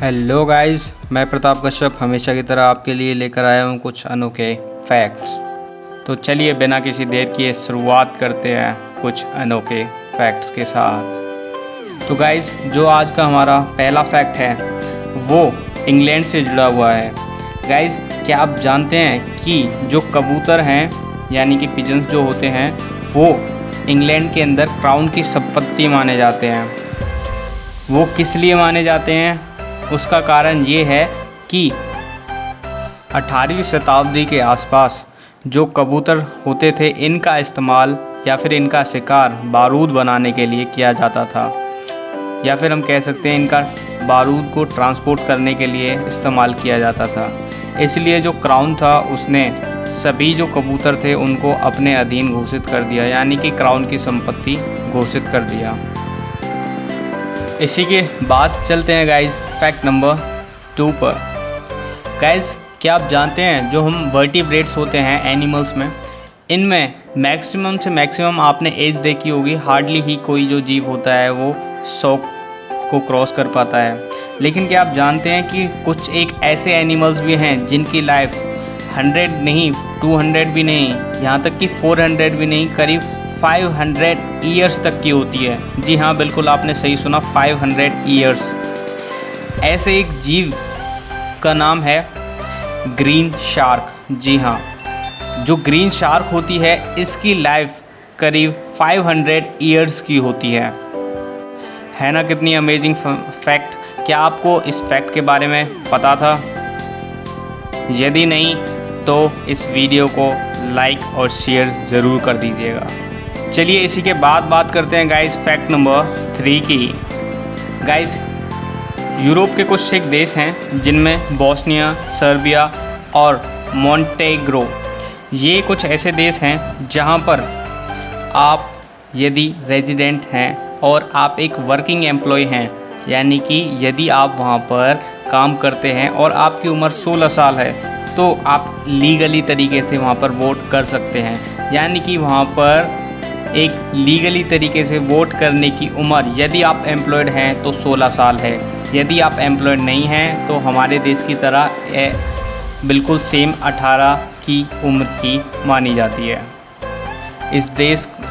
Hello guys, मैं प्रताप कश्यप हमेशा की तरह आपके लिए लेकर आया हूँ कुछ अनोखे फैक्ट्स। तो चलिए बिना किसी देर किए शुरुआत करते हैं कुछ अनोखे फैक्ट्स के साथ। तो गाइस, जो आज का हमारा पहला फैक्ट है वो इंग्लैंड से जुड़ा हुआ है। गाइस, क्या आप जानते हैं कि जो कबूतर हैं यानी कि पिजन्स जो होते हैं वो इंग्लैंड के अंदर क्राउन की संपत्ति माने जाते हैं। वो किस लिए माने जाते हैं? उसका कारण ये है कि 18वीं शताब्दी के आसपास जो कबूतर होते थे इनका इस्तेमाल या फिर इनका शिकार बारूद बनाने के लिए किया जाता था, या फिर हम कह सकते हैं इनका बारूद को ट्रांसपोर्ट करने के लिए इस्तेमाल किया जाता था। इसलिए जो क्राउन था उसने सभी जो कबूतर थे उनको अपने अधीन घोषित कर दिया, यानी कि क्राउन की संपत्ति घोषित कर दिया। इसी के बाद चलते हैं गाइस फैक्ट नंबर 2 पर। गाइस, क्या आप जानते हैं जो हम वर्टिब्रेट्स होते हैं एनिमल्स में, इनमें मैक्सिमम से मैक्सिमम आपने एज देखी होगी, हार्डली ही कोई जो जीव होता है वो 100 को क्रॉस कर पाता है। लेकिन क्या आप जानते हैं कि कुछ एक ऐसे एनिमल्स भी हैं जिनकी लाइफ 100 नहीं, 200 भी नहीं, यहाँ तक कि 400 भी नहीं, करीब 500 ईयर्स तक की होती है। जी हाँ, बिल्कुल आपने सही सुना, 500 ईयर्स। ऐसे एक जीव का नाम है ग्रीन शार्क। जी हाँ, जो ग्रीन शार्क होती है इसकी लाइफ करीब 500 ईयर्स की होती है ना? कितनी अमेजिंग फैक्ट। क्या आपको इस फैक्ट के बारे में पता था? यदि नहीं तो इस वीडियो को लाइक और शेयर ज़रूर कर दीजिएगा। चलिए इसी के बाद बात करते हैं गाइस फैक्ट नंबर 3 की। गाइस, यूरोप के कुछ एक देश हैं जिनमें बोस्निया, सर्बिया और मोंटेग्रो, ये कुछ ऐसे देश हैं जहां पर आप यदि रेजिडेंट हैं और आप एक वर्किंग एम्प्लॉय हैं, यानी कि यदि आप वहां पर काम करते हैं और आपकी उम्र 16 साल है तो आप लीगली तरीके से वहां पर वोट कर सकते हैं। यानी कि वहां पर एक लीगली तरीके से वोट करने की उम्र यदि आप एम्प्लॉयड हैं तो 16 साल है, यदि आप एम्प्लॉयड नहीं हैं तो हमारे देश की तरह बिल्कुल सेम 18 की उम्र ही मानी जाती है।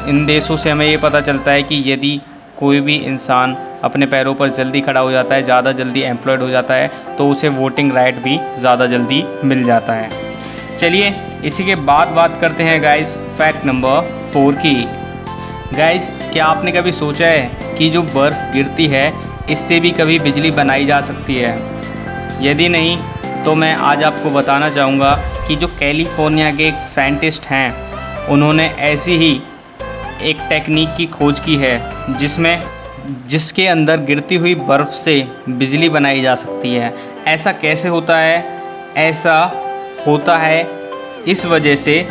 इन देशों से हमें ये पता चलता है कि यदि कोई भी इंसान अपने पैरों पर जल्दी खड़ा हो जाता है, ज़्यादा जल्दी एम्प्लॉयड हो जाता है, तो उसे वोटिंग राइट भी ज़्यादा जल्दी मिल जाता है। चलिए इसी के बाद बात करते हैं गाइस फैक्ट नंबर 4 की। गाइस, क्या आपने कभी सोचा है कि जो बर्फ़ गिरती है इससे भी कभी बिजली बनाई जा सकती है? यदि नहीं तो मैं आज आपको बताना चाहूँगा कि जो कैलिफोर्निया के एक साइंटिस्ट हैं उन्होंने ऐसी ही एक टेक्निक की खोज की है जिसके अंदर गिरती हुई बर्फ़ से बिजली बनाई जा सकती है। ऐसा कैसे होता है? ऐसा होता है इस वजह से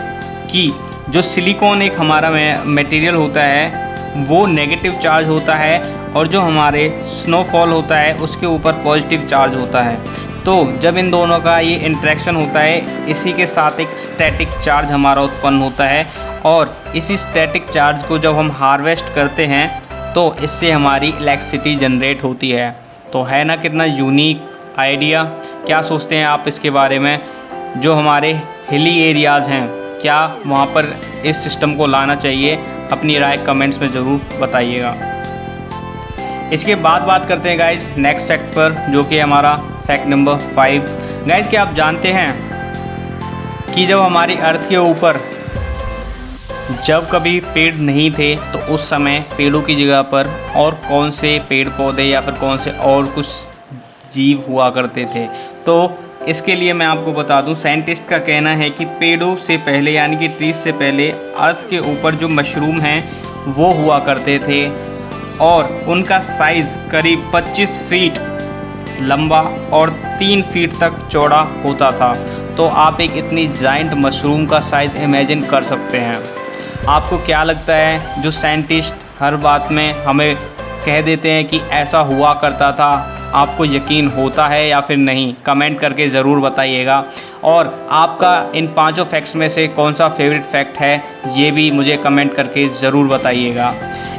कि जो सिलिकॉन एक हमारा मटेरियल होता है वो नेगेटिव चार्ज होता है और जो हमारे स्नोफॉल होता है उसके ऊपर पॉजिटिव चार्ज होता है। तो जब इन दोनों का ये इंटरेक्शन होता है, इसी के साथ एक स्टैटिक चार्ज हमारा उत्पन्न होता है और इसी स्टैटिक चार्ज को जब हम हार्वेस्ट करते हैं तो इससे हमारी इलेक्ट्रिसिटी जनरेट होती है। तो है ना कितना यूनिक आइडिया? क्या सोचते हैं आप इसके बारे में? जो हमारे हिली एरियाज़ हैं, क्या वहाँ पर इस सिस्टम को लाना चाहिए? अपनी राय कमेंट्स में ज़रूर बताइएगा। इसके बाद बात करते हैं गाइस नेक्स्ट फैक्ट पर, जो कि हमारा फैक्ट नंबर 5। गाइस, क्या आप जानते हैं कि जब हमारी अर्थ के ऊपर जब कभी पेड़ नहीं थे तो उस समय पेड़ों की जगह पर और कौन से पेड़ पौधे या फिर कौन से और कुछ जीव हुआ करते थे? तो इसके लिए मैं आपको बता दूं, साइंटिस्ट का कहना है कि पेड़ों से पहले यानी कि ट्रीज से पहले अर्थ के ऊपर जो मशरूम हैं वो हुआ करते थे और उनका साइज़ करीब 25 फीट लंबा और 3 फीट तक चौड़ा होता था। तो आप एक इतनी जाइंट मशरूम का साइज़ इमेजिन कर सकते हैं। आपको क्या लगता है, जो साइंटिस्ट हर बात में हमें कह देते हैं कि ऐसा हुआ करता था, आपको यकीन होता है या फिर नहीं? कमेंट करके ज़रूर बताइएगा। और आपका इन 5 फैक्ट्स में से कौन सा फेवरेट फैक्ट है ये भी मुझे कमेंट करके ज़रूर बताइएगा।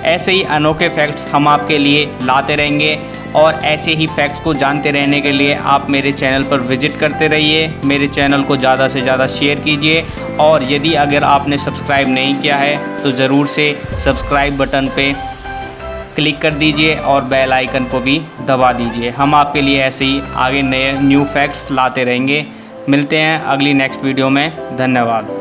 ऐसे ही अनोखे फैक्ट्स हम आपके लिए लाते रहेंगे और ऐसे ही फैक्ट्स को जानते रहने के लिए आप मेरे चैनल पर विजिट करते रहिए। मेरे चैनल को ज़्यादा से ज़्यादा शेयर कीजिए और यदि अगर आपने सब्सक्राइब नहीं किया है तो ज़रूर से सब्सक्राइब बटन पे क्लिक कर दीजिए और बेल आइकन को भी दबा दीजिए। हम आपके लिए ऐसे ही आगे नए न्यू फैक्ट्स लाते रहेंगे। मिलते हैं अगली नेक्स्ट वीडियो में। धन्यवाद।